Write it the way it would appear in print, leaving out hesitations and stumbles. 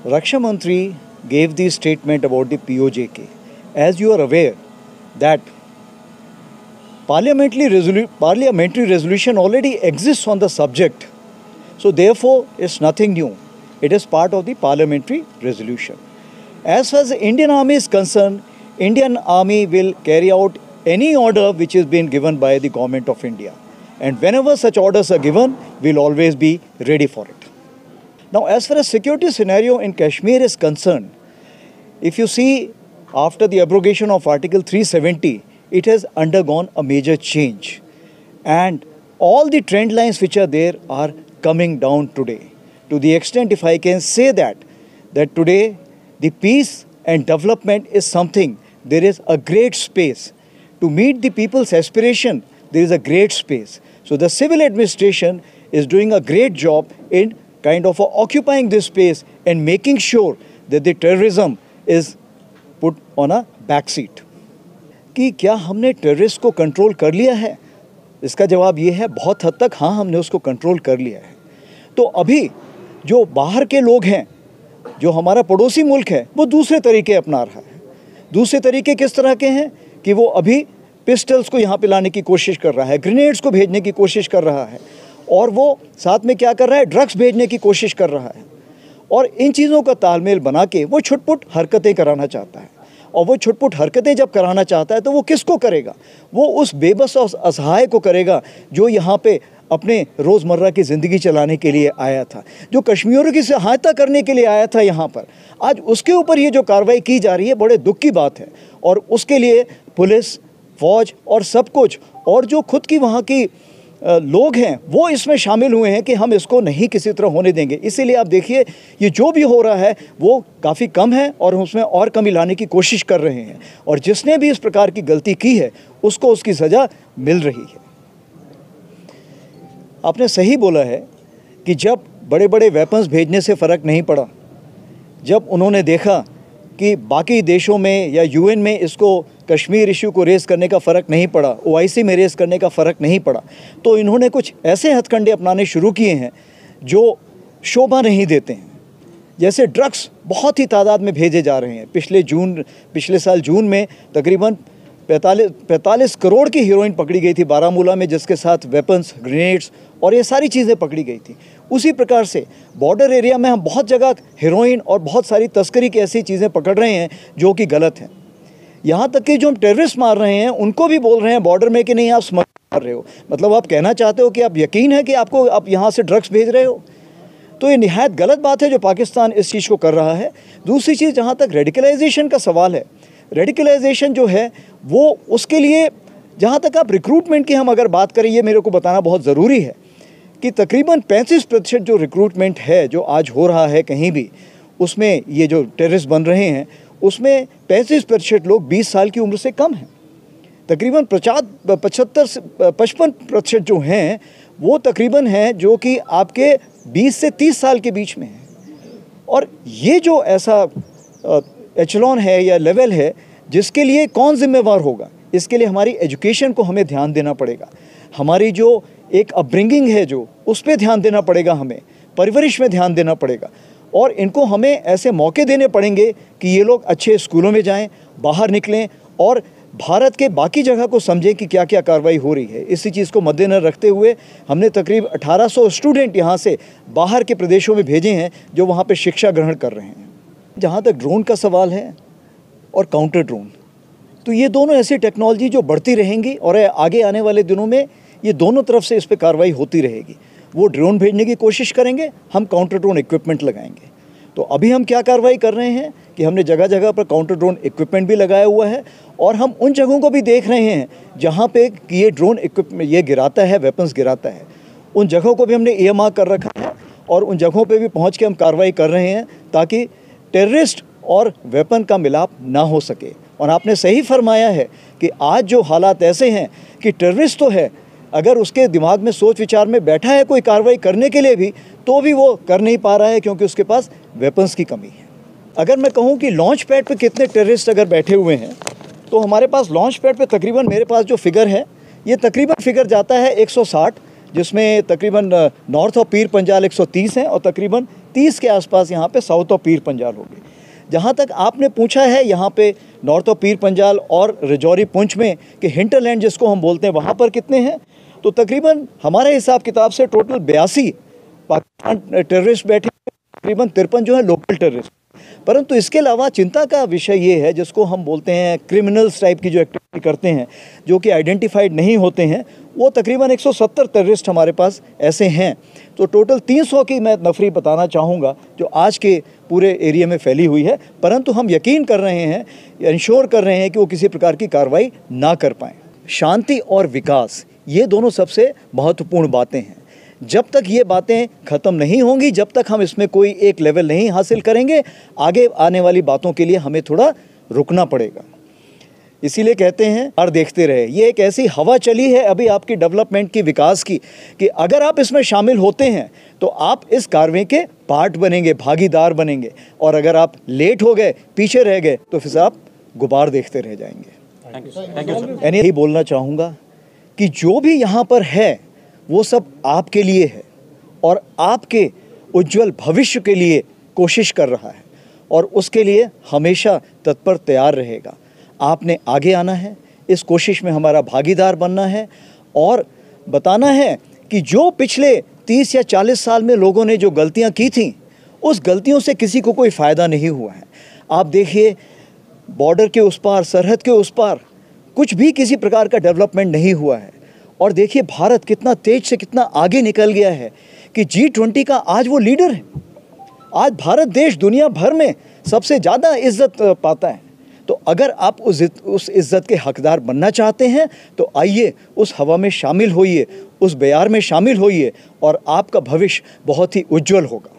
Raksha Mantri gave the statement about the POJK. As you are aware that parliamentary resolution already exists on the subject. So therefore, it's nothing new. It is part of the parliamentary resolution. As far as the Indian Army is concerned, Indian Army will carry out any order which is being given by the Government of India. And whenever such orders are given, we'll always be ready for it. Now, as far as security scenario in Kashmir is concerned, if you see after the abrogation of Article 370, it has undergone a major change. And all the trend lines which are there are coming down today. To the extent, if I can say that today the peace and development is something, there is a great space. To meet the people's aspiration, there is a great space. So the civil administration is doing a great job in kind of occupying this space and making sure that the terrorism is put on a back seat. कि क्या हमने terrorist को control कर लिया है? इसका जवाब ये है, बहुत हद तक हाँ, हमने उसको कंट्रोल कर लिया है। तो अभी जो बाहर के लोग हैं, जो हमारा पड़ोसी मुल्क है, वो दूसरे तरीके अपना रहा है। दूसरे तरीके किस तरह के हैं कि वो अभी पिस्टल्स को यहाँ पे लाने की कोशिश कर रहा है, ग्रेनेड्स को भेजने की कोशिश कर रहा है, और वो साथ में क्या कर रहा है, ड्रग्स भेजने की कोशिश कर रहा है। और इन चीज़ों का तालमेल बना के वो छुटपुट हरकतें कराना चाहता है। और वो छुटपुट हरकतें जब कराना चाहता है तो वो किसको करेगा? वो उस बेबस और असहाय को करेगा जो यहाँ पे अपने रोज़मर्रा की ज़िंदगी चलाने के लिए आया था, जो कश्मीरियों की सहायता करने के लिए आया था यहाँ पर। आज उसके ऊपर ये जो कार्रवाई की जा रही है, बड़े दुख की बात है। और उसके लिए पुलिस, फौज और सब कुछ, और जो खुद की वहाँ की लोग हैं, वो इसमें शामिल हुए हैं कि हम इसको नहीं किसी तरह होने देंगे। इसीलिए आप देखिए, ये जो भी हो रहा है वो काफ़ी कम है और उसमें और कमी लाने की कोशिश कर रहे हैं। और जिसने भी इस प्रकार की गलती की है उसको उसकी सज़ा मिल रही है। आपने सही बोला है कि जब बड़े बड़े वेपन्स भेजने से फ़र्क नहीं पड़ा, जब उन्होंने देखा कि बाकी देशों में या यूएन में इसको कश्मीर इशू को रेस करने का फ़र्क नहीं पड़ा, ओआईसी में रेस करने का फ़र्क नहीं पड़ा, तो इन्होंने कुछ ऐसे हथकंडे अपनाने शुरू किए हैं जो शोभा नहीं देते हैं। जैसे ड्रग्स बहुत ही तादाद में भेजे जा रहे हैं। पिछले साल जून में तकरीबन 45 करोड़ की हीरोइन पकड़ी गई थी बारामूला में, जिसके साथ वेपन्स, ग्रेनेड्स और ये सारी चीज़ें पकड़ी गई थी। उसी प्रकार से बॉर्डर एरिया में हम बहुत जगह हीरोइन और बहुत सारी तस्करी की ऐसी चीज़ें पकड़ रहे हैं जो कि गलत हैं। यहाँ तक कि जो हम टेररिस्ट मार रहे हैं उनको भी बोल रहे हैं बॉर्डर में कि नहीं, आप स्मगल कर रहे हो। मतलब आप कहना चाहते हो कि आप यकीन है कि आप यहाँ से ड्रग्स भेज रहे हो? तो ये निहायत गलत बात है जो पाकिस्तान इस चीज़ को कर रहा है। दूसरी चीज़, जहाँ तक रेडिकलाइजेशन का सवाल है, रेडिकलाइजेशन जो है वो उसके लिए, जहाँ तक आप रिक्रूटमेंट की हम अगर बात करें, ये मेरे को बताना बहुत ज़रूरी है कि तकरीबन 35% जो रिक्रूटमेंट है जो आज हो रहा है कहीं भी, उसमें ये जो टेररिस्ट बन रहे हैं उसमें 35% लोग 20 साल की उम्र से कम हैं। तकरीबन 55% जो हैं वो तकरीबन हैं जो कि आपके 20 से 30 साल के बीच में हैं। और ये जो ऐसा एचलॉन है या लेवल है, जिसके लिए कौन जिम्मेवार होगा? इसके लिए हमारी एजुकेशन को हमें ध्यान देना पड़ेगा। हमारी जो एक अपब्रिंगिंग है जो, उस पर ध्यान देना पड़ेगा, हमें परवरिश में ध्यान देना पड़ेगा। और इनको हमें ऐसे मौके देने पड़ेंगे कि ये लोग अच्छे स्कूलों में जाएं, बाहर निकलें और भारत के बाकी जगह को समझें कि क्या क्या कार्रवाई हो रही है। इसी चीज़ को मद्देनजर रखते हुए हमने तकरीब 1800 स्टूडेंट यहाँ से बाहर के प्रदेशों में भेजे हैं जो वहाँ पर शिक्षा ग्रहण कर रहे हैं। जहाँ तक ड्रोन का सवाल है और काउंटर ड्रोन, तो ये दोनों ऐसी टेक्नोलॉजी जो बढ़ती रहेंगी और आगे आने वाले दिनों में ये दोनों तरफ से इस पर कार्रवाई होती रहेगी। वो ड्रोन भेजने की कोशिश करेंगे, हम काउंटर ड्रोन इक्विपमेंट लगाएंगे। तो अभी हम क्या कार्रवाई कर रहे हैं कि हमने जगह जगह पर काउंटर ड्रोन इक्विपमेंट भी लगाया हुआ है, और हम उन जगहों को भी देख रहे हैं जहाँ पे कि ये ड्रोन इक्विपमेंट ये गिराता है, वेपन्स गिराता है। उन जगहों को भी हमने ईएमआर कर रखा है और उन जगहों पे भी पहुँच के हम कार्रवाई कर रहे हैं ताकि टेररिस्ट और वेपन का मिलाप ना हो सके। और आपने सही फरमाया है कि आज जो हालात ऐसे हैं कि टेररिस्ट तो है, अगर उसके दिमाग में सोच विचार में बैठा है कोई कार्रवाई करने के लिए भी, तो भी वो कर नहीं पा रहा है क्योंकि उसके पास वेपन्स की कमी है। अगर मैं कहूँ कि लॉन्च पैड पे कितने टेररिस्ट अगर बैठे हुए हैं, तो हमारे पास लॉन्च पैड पे तकरीबन, मेरे पास जो फिगर है, ये तकरीबन फिगर जाता है 160, जिसमें तकरीबन नॉर्थ ऑफ पीर पंजाल 130 हैं और तकरीबन 30 के आसपास यहाँ पे साउथ ऑफ पीर पंजाल होगी। जहाँ तक आपने पूछा है यहाँ पे नॉर्थ ऑफ पीर पंजाल और राजौरी पुंछ में कि हिंटरलैंड जिसको हम बोलते हैं, वहाँ पर कितने हैं, तो तकरीबन हमारे हिसाब किताब से टोटल 82 पाकिस्तान टेररिस्ट बैठे, तकरीबन 53 जो है लोकल टेररिस्ट। परंतु इसके अलावा चिंता का विषय ये है, जिसको हम बोलते हैं क्रिमिनल्स टाइप की जो एक्टिविटी करते हैं, जो कि आइडेंटिफाइड नहीं होते हैं, वो तकरीबन 170 टेररिस्ट हमारे पास ऐसे हैं। तो टोटल 300 की मैं नफरी बताना चाहूँगा जो आज के पूरे एरिया में फैली हुई है। परंतु हम यकीन कर रहे हैं, इंश्योर कर रहे हैं कि वो किसी प्रकार की कार्रवाई ना कर पाएँ। शांति और विकास, ये दोनों सबसे महत्वपूर्ण बातें हैं। जब तक ये बातें ख़त्म नहीं होंगी, जब तक हम इसमें कोई एक लेवल नहीं हासिल करेंगे, आगे आने वाली बातों के लिए हमें थोड़ा रुकना पड़ेगा। इसीलिए कहते हैं और देखते रहे, ये एक ऐसी हवा चली है अभी आपकी डेवलपमेंट की, विकास की, कि अगर आप इसमें शामिल होते हैं तो आप इस कार्रवाई के पार्ट बनेंगे, भागीदार बनेंगे, और अगर आप लेट हो गए, पीछे रह गए, तो फिर आप गुबार देखते रह जाएंगे। यानी यही बोलना चाहूँगा कि जो भी यहाँ पर है वो सब आपके लिए है और आपके उज्जवल भविष्य के लिए कोशिश कर रहा है, और उसके लिए हमेशा तत्पर तैयार रहेगा। आपने आगे आना है, इस कोशिश में हमारा भागीदार बनना है और बताना है कि जो पिछले 30 या 40 साल में लोगों ने जो गलतियां की थीं, उस गलतियों से किसी को कोई फ़ायदा नहीं हुआ है। आप देखिए, बॉर्डर के उस पार, सरहद के उस पार कुछ भी किसी प्रकार का डेवलपमेंट नहीं हुआ है। और देखिए भारत कितना तेज से कितना आगे निकल गया है कि G20 का आज वो लीडर है। आज भारत देश दुनिया भर में सबसे ज़्यादा इज्जत पाता है। तो अगर आप उस इज्जत के हकदार बनना चाहते हैं तो आइए उस हवा में शामिल होइए, उस बयार में शामिल होइए, और आपका भविष्य बहुत ही उज्जवल होगा।